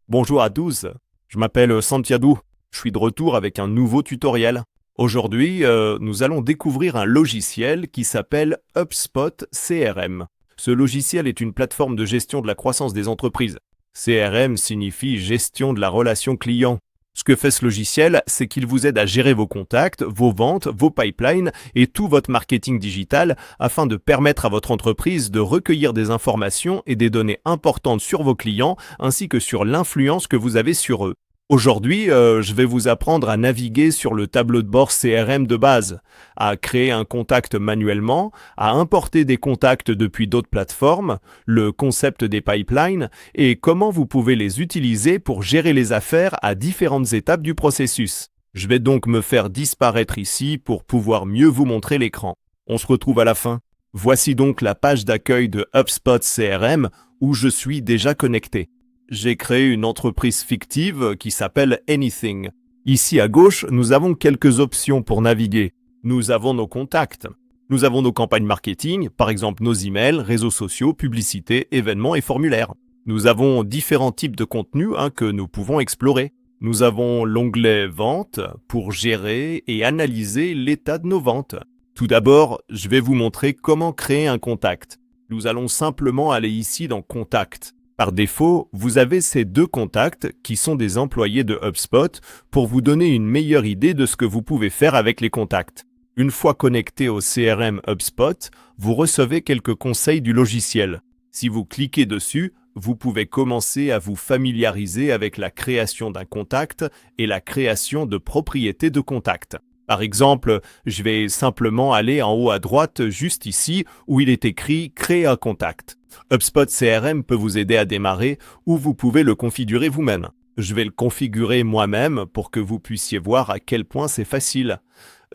Bonjour à tous, je m'appelle Santiago, je suis de retour avec un nouveau tutoriel. Aujourd'hui, nous allons découvrir un logiciel qui s'appelle HubSpot CRM. Ce logiciel est une plateforme de gestion de la croissance des entreprises. CRM signifie gestion de la relation client. Ce que fait ce logiciel, c'est qu'il vous aide à gérer vos contacts, vos ventes, vos pipelines et tout votre marketing digital afin de permettre à votre entreprise de recueillir des informations et des données importantes sur vos clients ainsi que sur l'influence que vous avez sur eux. Aujourd'hui, je vais vous apprendre à naviguer sur le tableau de bord CRM de base, à créer un contact manuellement, à importer des contacts depuis d'autres plateformes, le concept des pipelines et comment vous pouvez les utiliser pour gérer les affaires à différentes étapes du processus. Je vais donc me faire disparaître ici pour pouvoir mieux vous montrer l'écran. On se retrouve à la fin. Voici donc la page d'accueil de HubSpot CRM où je suis déjà connecté. J'ai créé une entreprise fictive qui s'appelle Anything. Ici à gauche, nous avons quelques options pour naviguer. Nous avons nos contacts. Nous avons nos campagnes marketing, par exemple nos emails, réseaux sociaux, publicités, événements et formulaires. Nous avons différents types de contenus que nous pouvons explorer. Nous avons l'onglet Ventes pour gérer et analyser l'état de nos ventes. Tout d'abord, je vais vous montrer comment créer un contact. Nous allons simplement aller ici dans Contact. Par défaut, vous avez ces deux contacts qui sont des employés de HubSpot pour vous donner une meilleure idée de ce que vous pouvez faire avec les contacts. Une fois connecté au CRM HubSpot, vous recevez quelques conseils du logiciel. Si vous cliquez dessus, vous pouvez commencer à vous familiariser avec la création d'un contact et la création de propriétés de contact. Par exemple, je vais simplement aller en haut à droite, juste ici, où il est écrit « Créer un contact ». HubSpot CRM peut vous aider à démarrer ou vous pouvez le configurer vous-même. Je vais le configurer moi-même pour que vous puissiez voir à quel point c'est facile.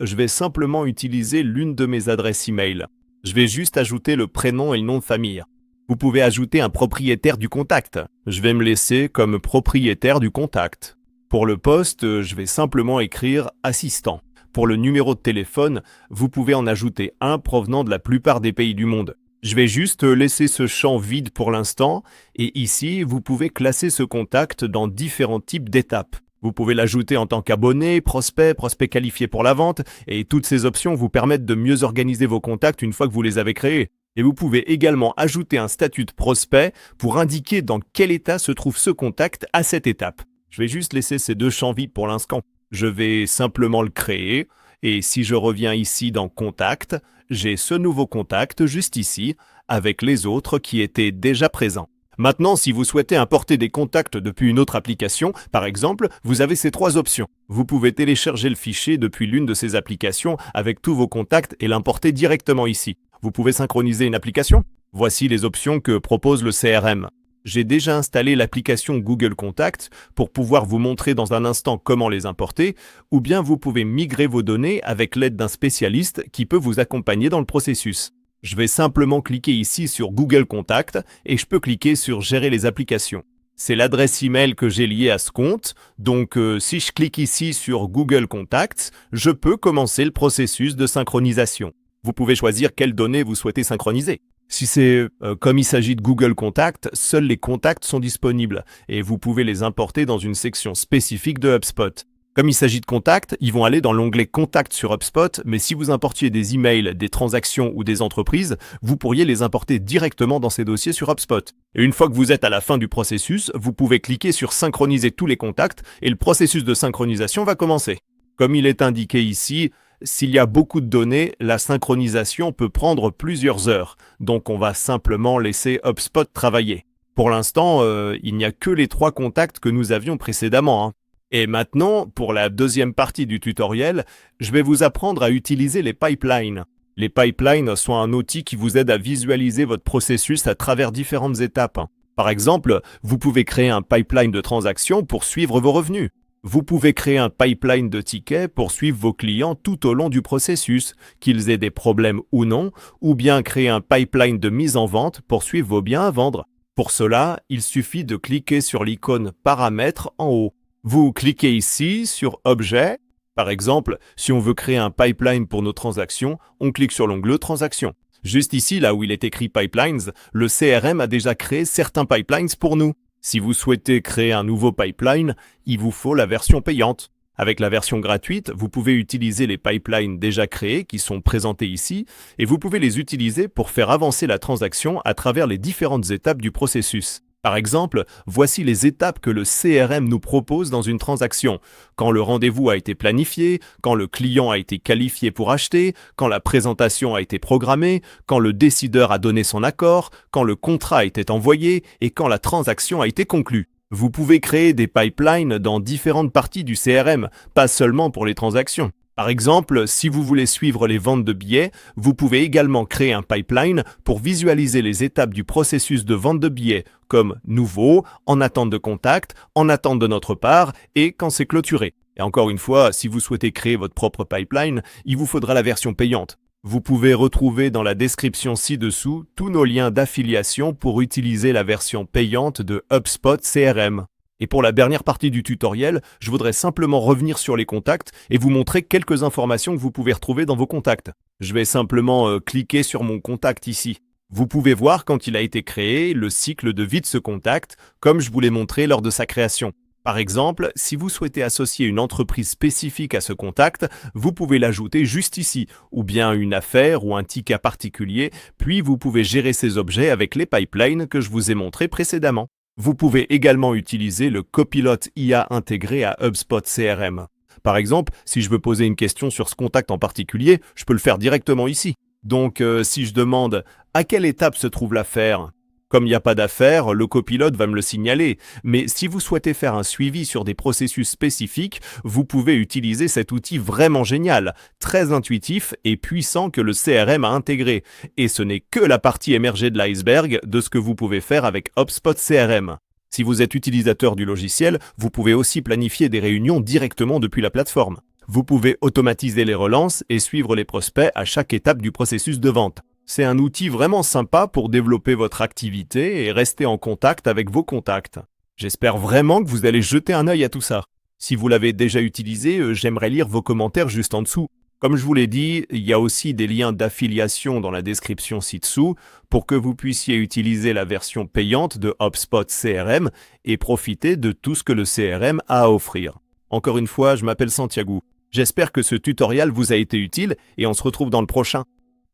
Je vais simplement utiliser l'une de mes adresses email. Je vais juste ajouter le prénom et le nom de famille. Vous pouvez ajouter un propriétaire du contact. Je vais me laisser comme propriétaire du contact. Pour le poste, je vais simplement écrire « assistant ». Pour le numéro de téléphone, vous pouvez en ajouter un provenant de la plupart des pays du monde. Je vais juste laisser ce champ vide pour l'instant et ici, vous pouvez classer ce contact dans différents types d'étapes. Vous pouvez l'ajouter en tant qu'abonné, prospect qualifié pour la vente et toutes ces options vous permettent de mieux organiser vos contacts une fois que vous les avez créés. Et vous pouvez également ajouter un statut de prospect pour indiquer dans quel état se trouve ce contact à cette étape. Je vais juste laisser ces deux champs vides pour l'instant. Je vais simplement le créer et si je reviens ici dans Contact, j'ai ce nouveau contact juste ici avec les autres qui étaient déjà présents. Maintenant, si vous souhaitez importer des contacts depuis une autre application, par exemple, vous avez ces trois options. Vous pouvez télécharger le fichier depuis l'une de ces applications avec tous vos contacts et l'importer directement ici. Vous pouvez synchroniser une application. Voici les options que propose le CRM. J'ai déjà installé l'application Google Contacts pour pouvoir vous montrer dans un instant comment les importer, ou bien vous pouvez migrer vos données avec l'aide d'un spécialiste qui peut vous accompagner dans le processus. Je vais simplement cliquer ici sur Google Contacts et je peux cliquer sur Gérer les applications. C'est l'adresse email que j'ai liée à ce compte, donc si je clique ici sur Google Contacts, je peux commencer le processus de synchronisation. Vous pouvez choisir quelles données vous souhaitez synchroniser. Si c'est comme il s'agit de Google Contacts, seuls les contacts sont disponibles et vous pouvez les importer dans une section spécifique de HubSpot. Comme il s'agit de contacts, ils vont aller dans l'onglet Contacts sur HubSpot, mais si vous importiez des emails, des transactions ou des entreprises, vous pourriez les importer directement dans ces dossiers sur HubSpot. Et une fois que vous êtes à la fin du processus, vous pouvez cliquer sur Synchroniser tous les contacts et le processus de synchronisation va commencer. Comme il est indiqué ici, s'il y a beaucoup de données, la synchronisation peut prendre plusieurs heures, donc on va simplement laisser HubSpot travailler. Pour l'instant, il n'y a que les trois contacts que nous avions précédemment. Et maintenant, pour la deuxième partie du tutoriel, je vais vous apprendre à utiliser les pipelines. Les pipelines sont un outil qui vous aide à visualiser votre processus à travers différentes étapes. Par exemple, vous pouvez créer un pipeline de transactions pour suivre vos revenus. Vous pouvez créer un pipeline de tickets pour suivre vos clients tout au long du processus, qu'ils aient des problèmes ou non, ou bien créer un pipeline de mise en vente pour suivre vos biens à vendre. Pour cela, il suffit de cliquer sur l'icône Paramètres en haut. Vous cliquez ici sur Objet. Par exemple, si on veut créer un pipeline pour nos transactions, on clique sur l'onglet Transactions. Juste ici, là où il est écrit Pipelines, le CRM a déjà créé certains pipelines pour nous. Si vous souhaitez créer un nouveau pipeline, il vous faut la version payante. Avec la version gratuite, vous pouvez utiliser les pipelines déjà créés qui sont présentés ici et vous pouvez les utiliser pour faire avancer la transaction à travers les différentes étapes du processus. Par exemple, voici les étapes que le CRM nous propose dans une transaction. Quand le rendez-vous a été planifié, quand le client a été qualifié pour acheter, quand la présentation a été programmée, quand le décideur a donné son accord, quand le contrat a été envoyé et quand la transaction a été conclue. Vous pouvez créer des pipelines dans différentes parties du CRM, pas seulement pour les transactions. Par exemple, si vous voulez suivre les ventes de billets, vous pouvez également créer un pipeline pour visualiser les étapes du processus de vente de billets, comme nouveau, en attente de contact, en attente de notre part et quand c'est clôturé. Et encore une fois, si vous souhaitez créer votre propre pipeline, il vous faudra la version payante. Vous pouvez retrouver dans la description ci-dessous tous nos liens d'affiliation pour utiliser la version payante de HubSpot CRM. Et pour la dernière partie du tutoriel, je voudrais simplement revenir sur les contacts et vous montrer quelques informations que vous pouvez retrouver dans vos contacts. Je vais simplement cliquer sur mon contact ici. Vous pouvez voir quand il a été créé, le cycle de vie de ce contact, comme je vous l'ai montré lors de sa création. Par exemple, si vous souhaitez associer une entreprise spécifique à ce contact, vous pouvez l'ajouter juste ici, ou bien une affaire ou un ticket particulier, puis vous pouvez gérer ces objets avec les pipelines que je vous ai montrés précédemment. Vous pouvez également utiliser le copilote IA intégré à HubSpot CRM. Par exemple, si je veux poser une question sur ce contact en particulier, je peux le faire directement ici. Donc, si je demande « À quelle étape se trouve l'affaire ?» Comme il n'y a pas d'affaire, le copilote va me le signaler. Mais si vous souhaitez faire un suivi sur des processus spécifiques, vous pouvez utiliser cet outil vraiment génial, très intuitif et puissant que le CRM a intégré. Et ce n'est que la partie émergée de l'iceberg de ce que vous pouvez faire avec HubSpot CRM. Si vous êtes utilisateur du logiciel, vous pouvez aussi planifier des réunions directement depuis la plateforme. Vous pouvez automatiser les relances et suivre les prospects à chaque étape du processus de vente. C'est un outil vraiment sympa pour développer votre activité et rester en contact avec vos contacts. J'espère vraiment que vous allez jeter un œil à tout ça. Si vous l'avez déjà utilisé, j'aimerais lire vos commentaires juste en dessous. Comme je vous l'ai dit, il y a aussi des liens d'affiliation dans la description ci-dessous pour que vous puissiez utiliser la version payante de HubSpot CRM et profiter de tout ce que le CRM a à offrir. Encore une fois, je m'appelle Santiago. J'espère que ce tutoriel vous a été utile et on se retrouve dans le prochain.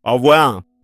Au revoir!